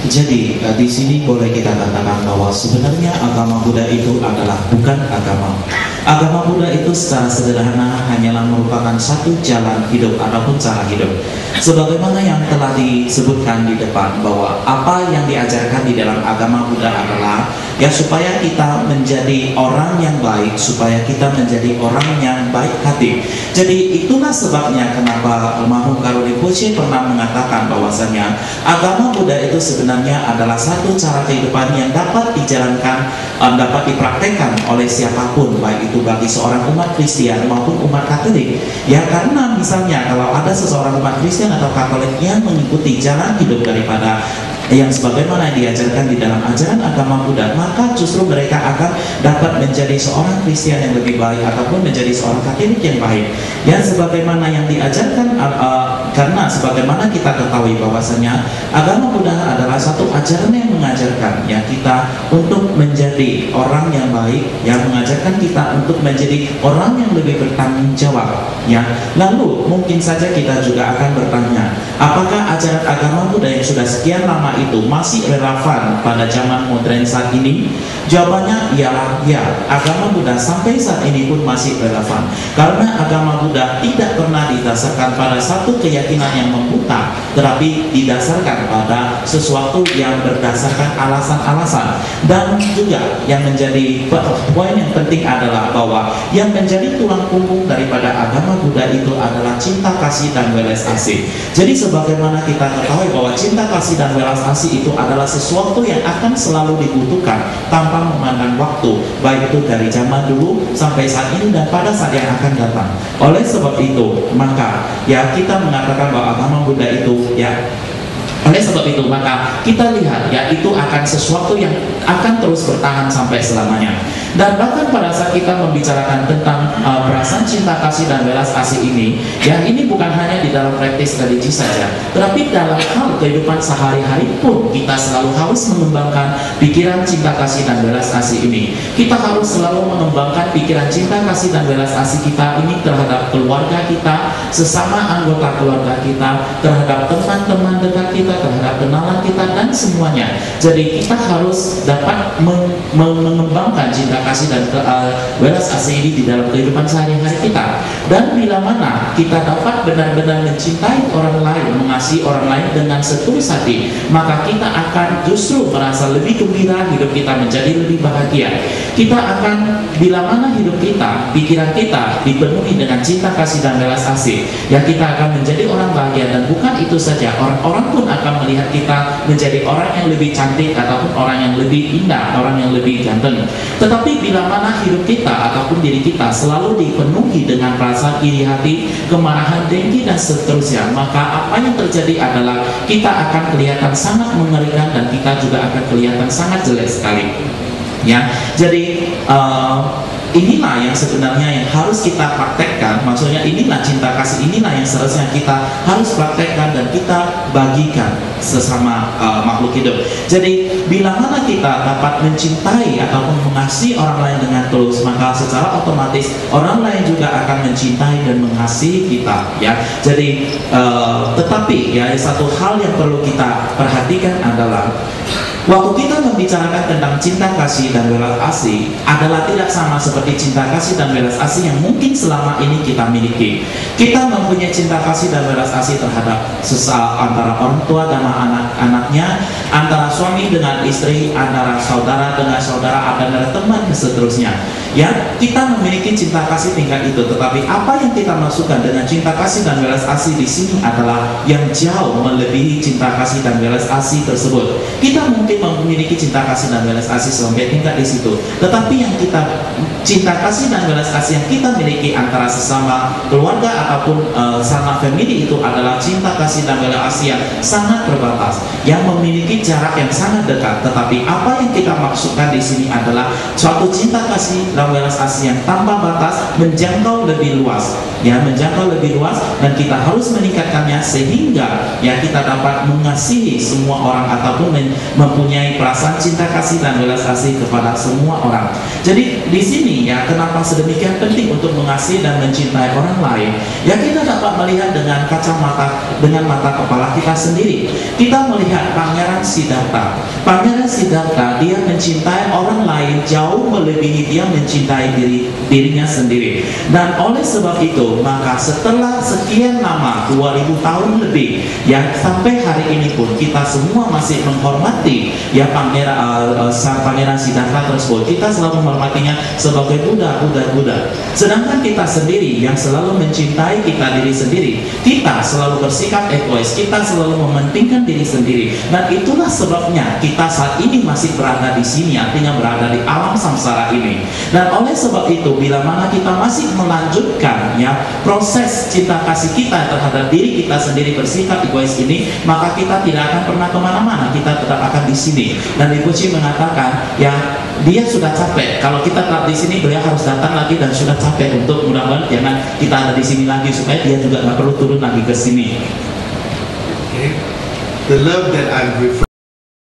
Jadi di sini boleh kita katakan bahwa sebenarnya agama Buddha itu adalah bukan agama. Agama Buddha itu secara sederhana hanyalah merupakan satu jalan hidup ataupun cara hidup. Sebagaimana yang telah disebutkan di depan bahwa apa yang diajarkan di dalam agama Buddha adalah ya supaya kita menjadi orang yang baik, supaya kita menjadi orang yang baik hati. Jadi itulah sebabnya kenapa almarhum Karo Rinpoche pernah mengatakan bahwasanya agama Buddha itu sebenarnya adalah satu cara kehidupan yang dapat dijalankan, dapat dipraktekkan oleh siapapun, baik itu bagi seorang umat Kristen maupun umat Katolik. Ya karena misalnya kalau ada seseorang umat Kristen atau Katolik yang mengikuti jalan hidup daripada yang sebagaimana diajarkan di dalam ajaran agama Buddha, maka justru mereka akan dapat menjadi seorang Kristen yang lebih baik ataupun menjadi seorang Katolik yang baik. Ya sebagaimana yang diajarkan, karena sebagaimana kita ketahui bahwasanya agama Buddha adalah satu ajaran yang mengajarkan ya kita untuk menjadi orang yang baik, yang mengajarkan kita untuk menjadi orang yang lebih bertanggung jawab. Ya, lalu mungkin saja kita juga akan bertanya, apakah ajaran agama Buddha yang sudah sekian lama itu masih relevan pada zaman modern saat ini? Jawabannya ialah ya, agama Buddha sampai saat ini pun masih relevan. Karena agama Buddha tidak pernah didasarkan pada satu keyakinan yang membuta, tetapi didasarkan pada sesuatu yang berdasarkan alasan-alasan. Dan juga yang menjadi poin yang penting adalah bahwa yang menjadi tulang punggung daripada agama Buddha itu adalah cinta kasih dan welas asih. Jadi sebagaimana kita ketahui bahwa cinta kasih dan welas asih itu adalah sesuatu yang akan selalu dibutuhkan tanpa memandang waktu, baik itu dari zaman dulu sampai saat ini dan pada saat yang akan datang. Oleh sebab itu, maka ya kita mengatakan bahwa agama Buddha itu ya, oleh sebab itu maka kita lihat ya itu akan sesuatu yang akan terus bertahan sampai selamanya. Dan bahkan pada saat kita membicarakan tentang perasaan cinta kasih dan welas asih ini, ya ini bukan hanya di dalam praktis religi saja, tetapi dalam hal kehidupan sehari-hari pun kita selalu harus mengembangkan pikiran cinta kasih dan welas asih ini. Kita harus selalu mengembangkan pikiran cinta kasih dan welas asih kita ini terhadap keluarga kita, sesama anggota keluarga kita, terhadap teman-teman dekat kita, terhadap kenalan kita dan semuanya. Jadi kita harus dapat mengembangkan cinta kasih dan welas asih ini di dalam kehidupan sehari-hari kita. Dan bila mana kita dapat benar-benar mencintai orang lain, mengasihi orang lain dengan setulus hati, maka kita akan justru merasa lebih gembira, hidup kita menjadi lebih bahagia. Kita akan, bila mana hidup kita, pikiran kita dipenuhi dengan cinta kasih dan welas asih, ya kita akan menjadi orang bahagia. Dan bukan itu saja, orang-orang pun akan melihat kita menjadi orang yang lebih cantik ataupun orang yang lebih indah, orang yang lebih ganteng. Tetapi bila mana hidup kita ataupun diri kita selalu dipenuhi dengan rasa iri hati, kemarahan, dengki dan seterusnya, maka apa yang terjadi adalah kita akan kelihatan sangat mengerikan dan kita juga akan kelihatan sangat jelek sekali. Ya, jadi inilah yang sebenarnya yang harus kita praktekkan. Maksudnya inilah cinta kasih, inilah yang seharusnya kita harus praktekkan dan kita bagikan sesama makhluk hidup. Jadi bila mana kita dapat mencintai ataupun mengasihi orang lain dengan tulus, maka secara otomatis orang lain juga akan mencintai dan mengasihi kita. Ya, jadi tetapi ya satu hal yang perlu kita perhatikan adalah waktu kita membicarakan tentang cinta kasih dan welas asih adalah tidak sama seperti cinta kasih dan welas asih yang mungkin selama ini kita miliki. Kita mempunyai cinta kasih dan welas asih terhadap antara orang tua dan anak-anaknya, antara suami dengan istri, antara saudara dengan saudara, antara teman dan seterusnya. Ya, kita memiliki cinta kasih tingkat itu, tetapi apa yang kita masukkan dengan cinta kasih dan welas asih di sini adalah yang jauh melebihi cinta kasih dan welas asih tersebut. Kita mungkin memiliki cinta kasih dan welas asih sampai tingkat di situ, tetapi yang kita cinta kasih dan welas asih yang kita miliki antara sesama keluarga ataupun sama family itu adalah cinta kasih dan welas asih yang sangat terbatas, yang memiliki jarak yang sangat dekat. Tetapi apa yang kita maksudkan di sini adalah suatu cinta kasih dan program welas asih yang tanpa batas menjangkau lebih luas, ya, menjangkau lebih luas, dan kita harus meningkatkannya sehingga ya kita dapat mengasihi semua orang ataupun mempunyai perasaan cinta kasih dan welas asih kepada semua orang. Jadi di sini ya kenapa sedemikian penting untuk mengasihi dan mencintai orang lain? Ya kita dapat melihat dengan kacamata, dengan mata kepala kita sendiri. Kita melihat Pangeran Siddhartha. Pangeran Siddhartha dia mencintai orang lain jauh melebihi dia mencintai dirinya sendiri. Dan oleh sebab itu maka setelah sekian lama 2000 tahun lebih ya sampai hari ini pun kita semua masih menghormati ya Pangeran Siddhartha tersebut. Kita selalu menghormatinya sebagai Buddha. Sedangkan kita sendiri yang selalu mencintai kita diri sendiri, kita selalu bersikap egois, kita selalu mementingkan diri sendiri. Dan itulah sebabnya kita saat ini masih berada di sini, artinya berada di alam samsara ini. Dan oleh sebab itu bila mana kita masih melanjutkan ya proses cinta kasih kita terhadap diri kita sendiri bersikap egois ini, maka kita tidak akan pernah kemana-mana, kita tetap akan di sini. Dan Ibu Chi mengatakan ya dia sudah capek. Kalau kita tetap di sini, beliau harus datang lagi dan sudah capek untuk mudah-mudahan jangan kita ada di sini lagi supaya dia juga nggak perlu turun lagi ke sini. Okay. The love that I'm referring